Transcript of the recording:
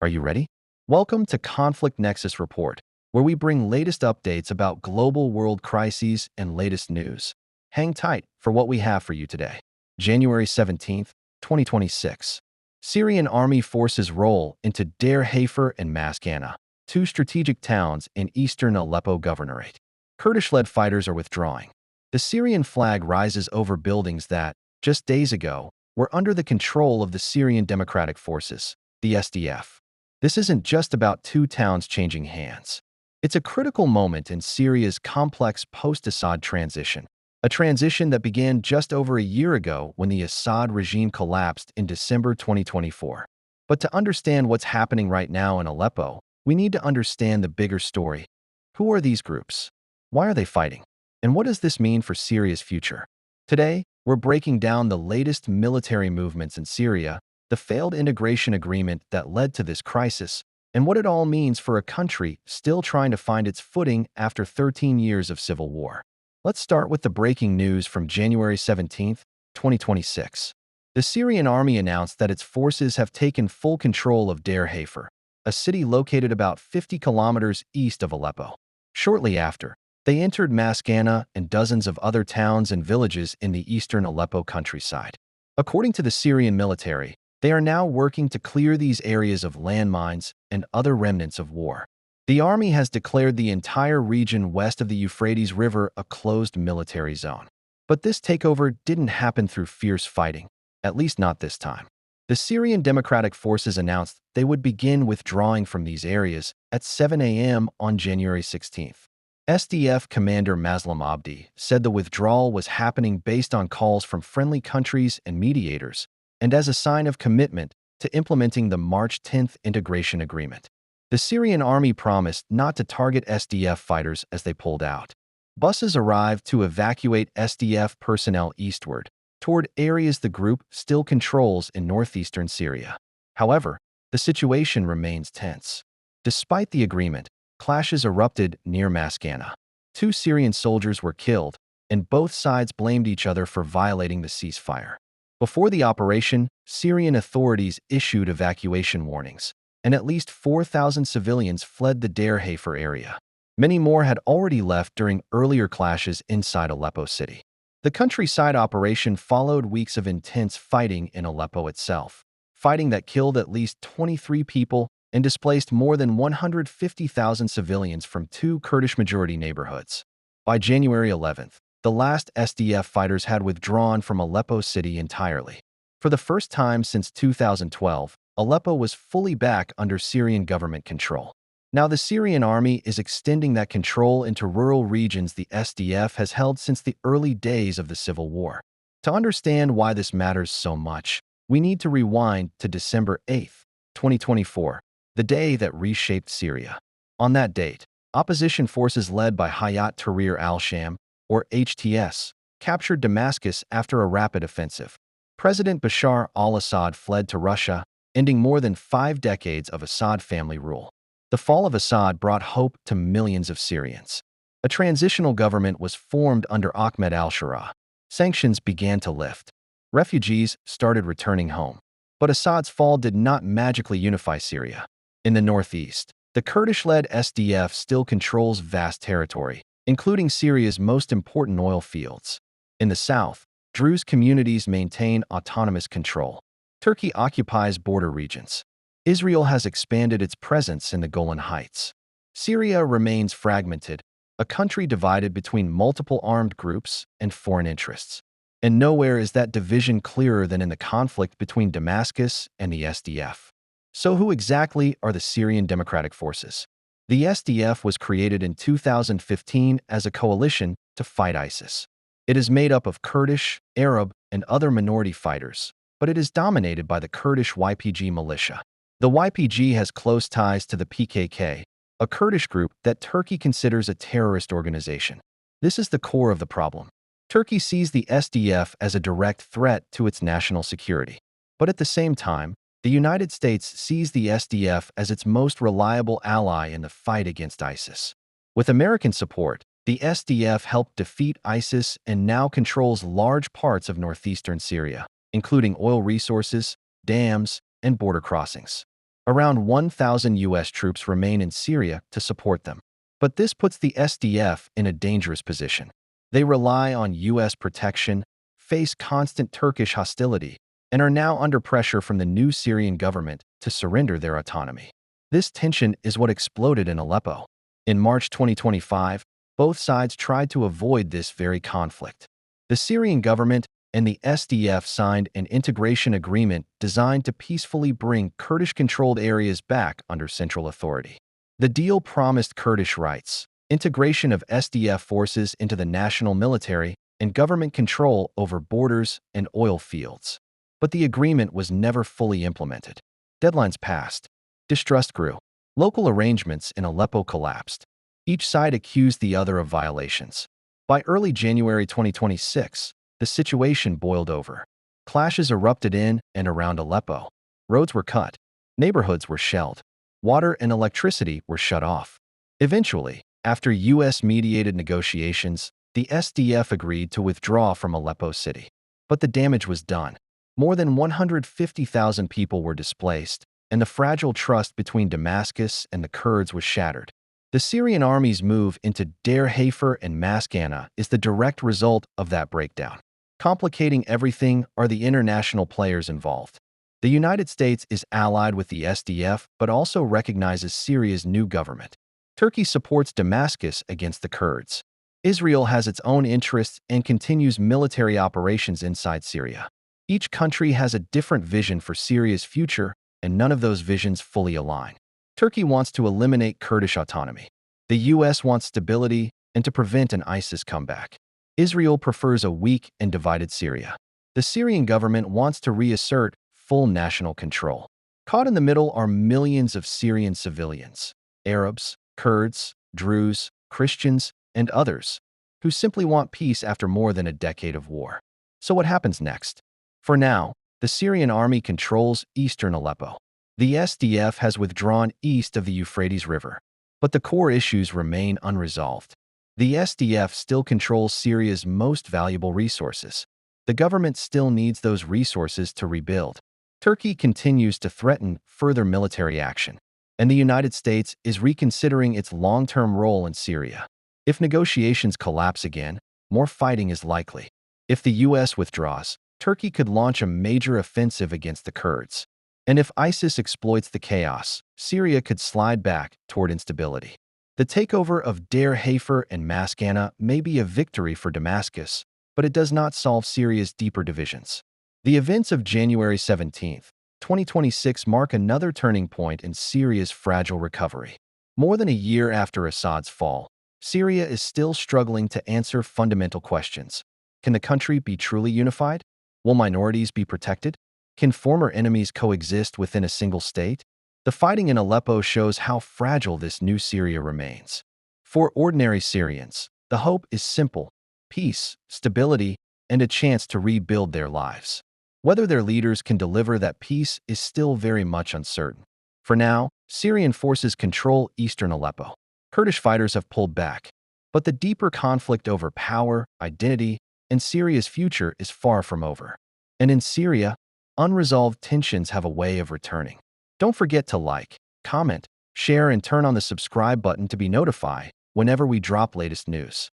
Are you ready? Welcome to Conflict Nexus Report, where we bring latest updates about global world crises and latest news. Hang tight for what we have for you today. January 17th, 2026. Syrian army forces roll into Deir Hafer and Maskana, two strategic towns in eastern Aleppo governorate. Kurdish-led fighters are withdrawing. The Syrian flag rises over buildings that, just days ago, were under the control of the Syrian Democratic Forces, the SDF. This isn't just about two towns changing hands. It's a critical moment in Syria's complex post-Assad transition, a transition that began just over a year ago when the Assad regime collapsed in December 2024. But to understand what's happening right now in Aleppo, we need to understand the bigger story. Who are these groups? Why are they fighting? And what does this mean for Syria's future? Today, we're breaking down the latest military movements in Syria, the failed integration agreement that led to this crisis, and what it all means for a country still trying to find its footing after 13 years of civil war. Let's start with the breaking news from January 17, 2026. The Syrian army announced that its forces have taken full control of Deir Hafer, a city located about 50 kilometers east of Aleppo. Shortly after, they entered Maskana and dozens of other towns and villages in the eastern Aleppo countryside. According to the Syrian military, they are now working to clear these areas of landmines and other remnants of war. The army has declared the entire region west of the Euphrates River a closed military zone. But this takeover didn't happen through fierce fighting, at least not this time. The Syrian Democratic Forces announced they would begin withdrawing from these areas at 7 a.m. on January 16th. SDF commander Mazloum Abdi said the withdrawal was happening based on calls from friendly countries and mediators, and as a sign of commitment to implementing the March 10th integration agreement. The Syrian army promised not to target SDF fighters as they pulled out. Buses arrived to evacuate SDF personnel eastward, toward areas the group still controls in northeastern Syria. However, the situation remains tense. Despite the agreement, clashes erupted near Maskana. Two Syrian soldiers were killed, and both sides blamed each other for violating the ceasefire. Before the operation, Syrian authorities issued evacuation warnings, and at least 4,000 civilians fled the Deir Hafer area. Many more had already left during earlier clashes inside Aleppo city. The countryside operation followed weeks of intense fighting in Aleppo itself, fighting that killed at least 23 people and displaced more than 150,000 civilians from two Kurdish-majority neighborhoods. By January 11th, the last SDF fighters had withdrawn from Aleppo city entirely. For the first time since 2012, Aleppo was fully back under Syrian government control. Now the Syrian army is extending that control into rural regions the SDF has held since the early days of the civil war. To understand why this matters so much, we need to rewind to December 8th, 2024, the day that reshaped Syria. On that date, opposition forces led by Hayat Tahrir al-Sham, or HTS, captured Damascus after a rapid offensive. President Bashar al-Assad fled to Russia, ending more than 5 decades of Assad family rule. The fall of Assad brought hope to millions of Syrians. A transitional government was formed under Ahmed al-Sharaa. Sanctions began to lift. Refugees started returning home. But Assad's fall did not magically unify Syria. In the northeast, the Kurdish-led SDF still controls vast territory, including Syria's most important oil fields. In the south, Druze communities maintain autonomous control. Turkey occupies border regions. Israel has expanded its presence in the Golan Heights. Syria remains fragmented, a country divided between multiple armed groups and foreign interests. And nowhere is that division clearer than in the conflict between Damascus and the SDF. So who exactly are the Syrian Democratic Forces? The SDF was created in 2015 as a coalition to fight ISIS. It is made up of Kurdish, Arab, and other minority fighters, but it is dominated by the Kurdish YPG militia. The YPG has close ties to the PKK, a Kurdish group that Turkey considers a terrorist organization. This is the core of the problem. Turkey sees the SDF as a direct threat to its national security. But at the same time, the United States sees the SDF as its most reliable ally in the fight against ISIS. With American support, the SDF helped defeat ISIS and now controls large parts of northeastern Syria, including oil resources, dams, and border crossings. Around 1,000 U.S. troops remain in Syria to support them. But this puts the SDF in a dangerous position. They rely on U.S. protection, face constant Turkish hostility, and are now under pressure from the new Syrian government to surrender their autonomy. This tension is what exploded in Aleppo. In March 2025, both sides tried to avoid this very conflict. The Syrian government and the SDF signed an integration agreement designed to peacefully bring Kurdish-controlled areas back under central authority. The deal promised Kurdish rights, integration of SDF forces into the national military, and government control over borders and oil fields. But the agreement was never fully implemented. Deadlines passed. Distrust grew. Local arrangements in Aleppo collapsed. Each side accused the other of violations. By early January 2026, the situation boiled over. Clashes erupted in and around Aleppo. Roads were cut. Neighborhoods were shelled. Water and electricity were shut off. Eventually, after U.S.-mediated negotiations, the SDF agreed to withdraw from Aleppo city. But the damage was done. More than 150,000 people were displaced, and the fragile trust between Damascus and the Kurds was shattered. The Syrian army's move into Deir Hafer and Maskana is the direct result of that breakdown. Complicating everything are the international players involved. The United States is allied with the SDF but also recognizes Syria's new government. Turkey supports Damascus against the Kurds. Israel has its own interests and continues military operations inside Syria. Each country has a different vision for Syria's future, and none of those visions fully align. Turkey wants to eliminate Kurdish autonomy. The U.S. wants stability and to prevent an ISIS comeback. Israel prefers a weak and divided Syria. The Syrian government wants to reassert full national control. Caught in the middle are millions of Syrian civilians, Arabs, Kurds, Druze, Christians, and others, who simply want peace after more than a decade of war. So what happens next? For now, the Syrian army controls eastern Aleppo. The SDF has withdrawn east of the Euphrates River, but the core issues remain unresolved. The SDF still controls Syria's most valuable resources. The government still needs those resources to rebuild. Turkey continues to threaten further military action, and the United States is reconsidering its long-term role in Syria. If negotiations collapse again, more fighting is likely. If the U.S. withdraws, Turkey could launch a major offensive against the Kurds. And if ISIS exploits the chaos, Syria could slide back toward instability. The takeover of Deir Hafer and Maskana may be a victory for Damascus, but it does not solve Syria's deeper divisions. The events of January 17, 2026 mark another turning point in Syria's fragile recovery. More than a year after Assad's fall, Syria is still struggling to answer fundamental questions. Can the country be truly unified? Will minorities be protected? Can former enemies coexist within a single state? The fighting in Aleppo shows how fragile this new Syria remains. For ordinary Syrians, the hope is simple: peace, stability, and a chance to rebuild their lives. Whether their leaders can deliver that peace is still very much uncertain. For now, Syrian forces control eastern Aleppo. Kurdish fighters have pulled back, but the deeper conflict over power, identity, and Syria's future is far from over. And in Syria, unresolved tensions have a way of returning. Don't forget to like, comment, share, and turn on the subscribe button to be notified whenever we drop latest news.